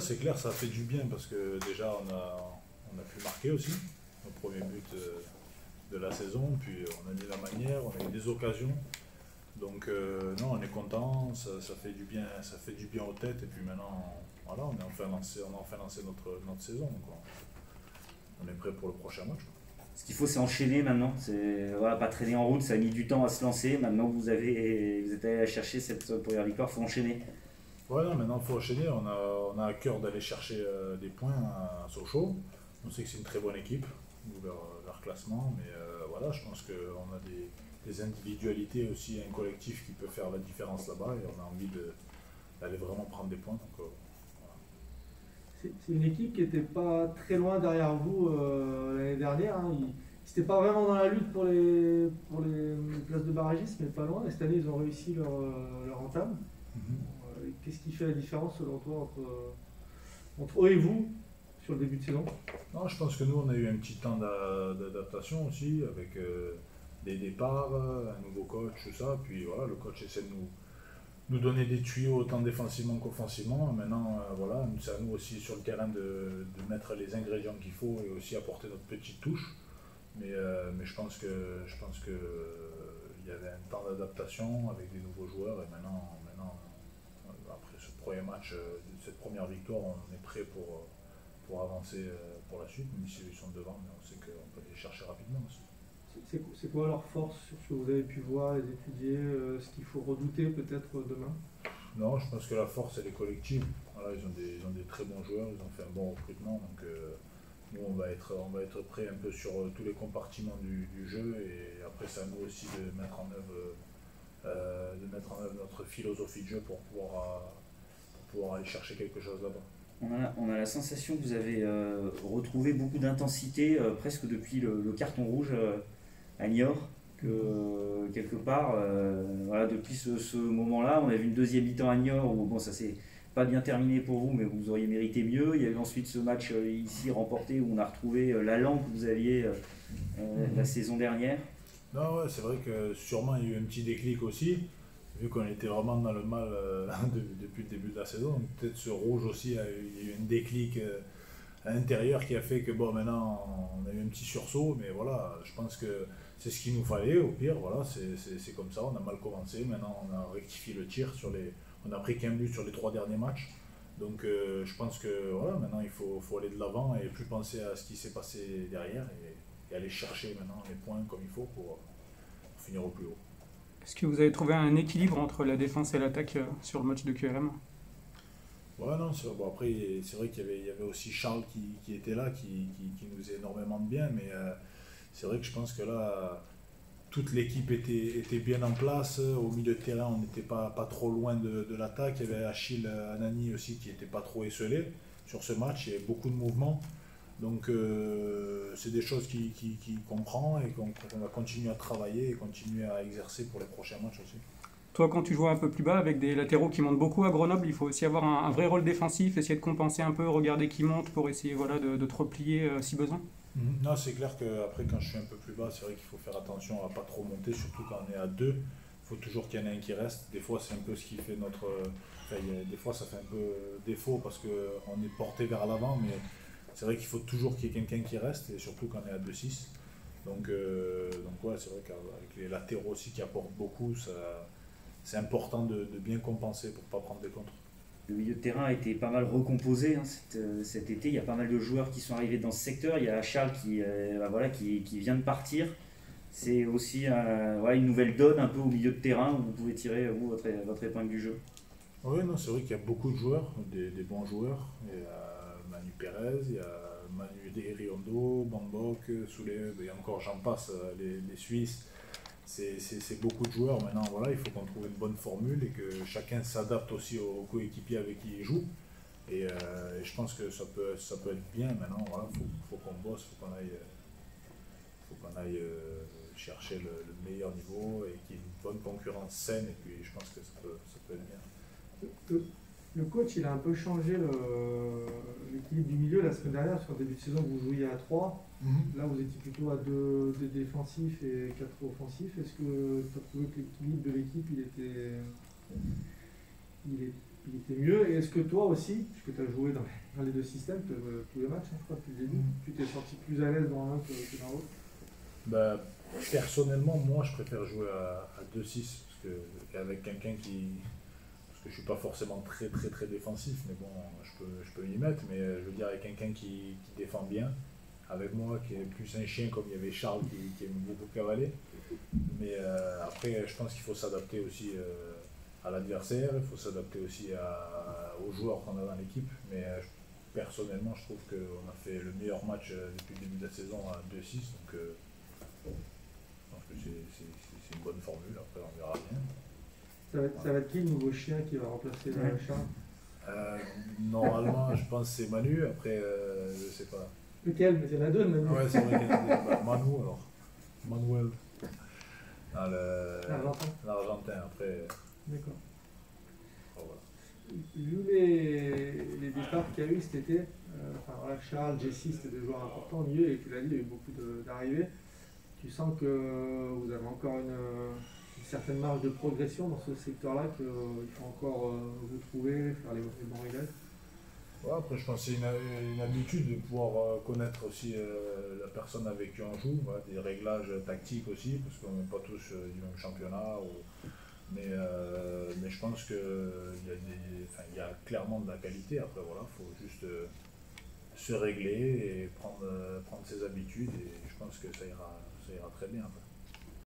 c'est clair, ça fait du bien parce que déjà on a pu marquer aussi notre premier but de la saison, puis on a mis la manière, on a eu des occasions. Donc non, on est content, ça fait du bien, ça fait du bien aux têtes et puis maintenant voilà, on a enfin lancé notre saison. Donc on est prêt pour le prochain match. Ce qu'il faut, c'est enchaîner maintenant. C'est voilà, pas traîner en route, ça a mis du temps à se lancer. Maintenant, vous êtes allé à chercher cette première victoire, il faut enchaîner. Ouais, non, maintenant il faut enchaîner. On a à cœur d'aller chercher des points à Sochaux. On sait que c'est une très bonne équipe, leur classement, mais voilà, je pense qu'on a des individualités aussi, un collectif qui peut faire la différence là-bas et on a envie d'aller vraiment prendre des points. Donc, C'est une équipe qui n'était pas très loin derrière vous l'année dernière. Hein. Ils n'étaient pas vraiment dans la lutte pour les places de barragistes, mais pas loin. Et cette année, ils ont réussi leur entame. Qu'est-ce qui fait la différence selon toi entre eux et vous sur le début de saison? non, je pense que nous, on a eu un petit temps d'adaptation aussi, avec des départs, un nouveau coach, tout ça. Puis voilà, le coach essaie de nous donner des tuyaux autant défensivement qu'offensivement. Maintenant, voilà, c'est à nous aussi sur le terrain de mettre les ingrédients qu'il faut et aussi apporter notre petite touche. Mais je pense que il y avait un temps d'adaptation avec des nouveaux joueurs et maintenant après ce premier match, cette première victoire, on est prêt pour avancer pour la suite, même s'ils sont devant, mais on sait qu'on peut les chercher rapidement aussi. C'est quoi leur force sur ce que vous avez pu voir, les étudier, ce qu'il faut redouter peut-être demain? Non, je pense que la force, elle est collective. Voilà, ils ont des très bons joueurs, ils ont fait un bon recrutement, donc nous, on va être prêt un peu sur tous les compartiments du jeu, et après, c'est à nous aussi de mettre en œuvre notre philosophie de jeu pour pouvoir aller chercher quelque chose là-bas. On a la sensation que vous avez retrouvé beaucoup d'intensité presque depuis le carton rouge à Niort. Que quelque part, voilà, depuis ce moment-là, on a vu une deuxième mi-temps à Niort où bon, ça s'est pas bien terminé pour vous, mais vous auriez mérité mieux. Il y a eu ensuite ce match ici remporté où on a retrouvé l'allant que vous aviez la saison dernière. Non, ouais, c'est vrai que sûrement il y a eu un petit déclic aussi, vu qu'on était vraiment dans le mal depuis le début de la saison. Peut-être ce rouge aussi, il y a eu un déclic à l'intérieur qui a fait que bon, maintenant on a eu un petit sursaut, mais voilà, je pense que c'est ce qu'il nous fallait. Au pire, voilà, c'est comme ça, on a mal commencé, maintenant on a rectifié le tir on a pris qu'un but sur les 3 derniers matchs. Donc je pense que voilà, maintenant il faut aller de l'avant et plus penser à ce qui s'est passé derrière et aller chercher maintenant les points comme il faut pour finir au plus haut. Est-ce que vous avez trouvé un équilibre entre la défense et l'attaque sur le match de QRM? Ouais, non, bon, après c'est vrai qu'il y avait aussi Charles qui était là, qui nous faisait énormément de bien, mais c'est vrai que je pense que là, toute l'équipe était bien en place. Au milieu de terrain, on n'était pas trop loin de l'attaque. Il y avait Achille Anani aussi qui n'était pas trop esselé sur ce match. Il y avait beaucoup de mouvements. Donc c'est des choses qu'on prend et qu'on va continuer à travailler et continuer à exercer pour les prochains matchs aussi. Toi, quand tu joues un peu plus bas avec des latéraux qui montent beaucoup à Grenoble, il faut aussi avoir un vrai rôle défensif, essayer de compenser un peu, regarder qui monte pour essayer voilà, de te replier si besoin. Non, c'est clair qu'après, quand je suis un peu plus bas, c'est vrai qu'il faut faire attention à ne pas trop monter, surtout quand on est à deux. Il faut toujours qu'il y en ait un qui reste. Des fois, c'est un peu ce qui fait notre. Enfin, des fois, ça fait un peu défaut parce qu'on est porté vers l'avant, mais c'est vrai qu'il faut toujours qu'il y ait quelqu'un qui reste, et surtout quand on est à 2-6. Donc ouais, c'est vrai qu'avec les latéraux aussi qui apportent beaucoup, c'est important de bien compenser pour ne pas prendre des contres. Le milieu de terrain a été pas mal recomposé hein, cet été. Il y a pas mal de joueurs qui sont arrivés dans ce secteur. Il y a Charles qui vient de partir. C'est aussi une nouvelle donne un peu au milieu de terrain où vous pouvez tirer vous, votre épingle du jeu. Oui, non, c'est vrai qu'il y a beaucoup de joueurs, des bons joueurs. Il y a Manu Pérez, il y a Manu Derriondo, Bambok, Soulev, et encore j'en passe, les Suisses. C'est beaucoup de joueurs. Maintenant, voilà, il faut qu'on trouve une bonne formule et que chacun s'adapte aussi aux coéquipiers avec qui il joue. Et je pense que ça peut être bien. Maintenant, voilà, faut qu'on bosse, faut qu'on aille chercher le meilleur niveau et qu'il y ait une bonne concurrence saine. Et puis, je pense que ça peut être bien. Le coach, il a un peu changé l'équilibre du milieu la semaine dernière. Sur le début de saison, vous jouiez à 3. Là, vous étiez plutôt à 2 défensifs et 4 offensifs. Est-ce que tu as trouvé que l'équilibre de l'équipe, il était mieux. Et est-ce que toi aussi, puisque tu as joué dans les deux systèmes, tous les matchs, hein, je crois, depuis le début, tu t'es senti plus à l'aise dans l'un que dans l'autre? Bah, personnellement, moi, je préfère jouer à 2-6 qu'avec quelqu'un qui. Parce que je suis pas forcément très très très défensif, mais bon, je peux m'y mettre. Mais je veux dire, avec quelqu'un qui défend bien, avec moi qui est plus un chien, comme il y avait Charles qui aime beaucoup cavaler. Mais après, je pense qu'il faut s'adapter aussi à l'adversaire, il faut s'adapter aussi aux joueurs qu'on a dans l'équipe. Mais personnellement, je trouve qu'on a fait le meilleur match depuis le début de la saison à 2-6. Donc je pense que c'est une bonne formule, après on verra bien. Ça va être qui le nouveau chien qui va remplacer Charles? Normalement, je pense que c'est Manu, après je sais pas. Lequel? Mais il y en a deux, Manu. Ouais, c'est vrai qu'il y en a deux. Manu alors. Manuel. L'Argentin, après. D'accord. Voilà. Vu les départs qu'il y a eu cet été, voilà, Charles, Jesse, c'était des joueurs importants au milieu, et tu l'as dit, il y a eu beaucoup d'arrivées. Tu sens que vous avez encore une certaine marge de progression dans ce secteur-là, qu'il faut encore vous trouver, faire les bons réglages? Ouais, après, je pense que c'est une habitude de pouvoir connaître aussi la personne avec qui on joue, voilà, des réglages tactiques aussi, parce qu'on n'est pas tous du même championnat. Mais je pense qu'il y a clairement de la qualité. Après, voilà, il faut juste se régler et prendre ses habitudes, et je pense que ça ira très bien. Après.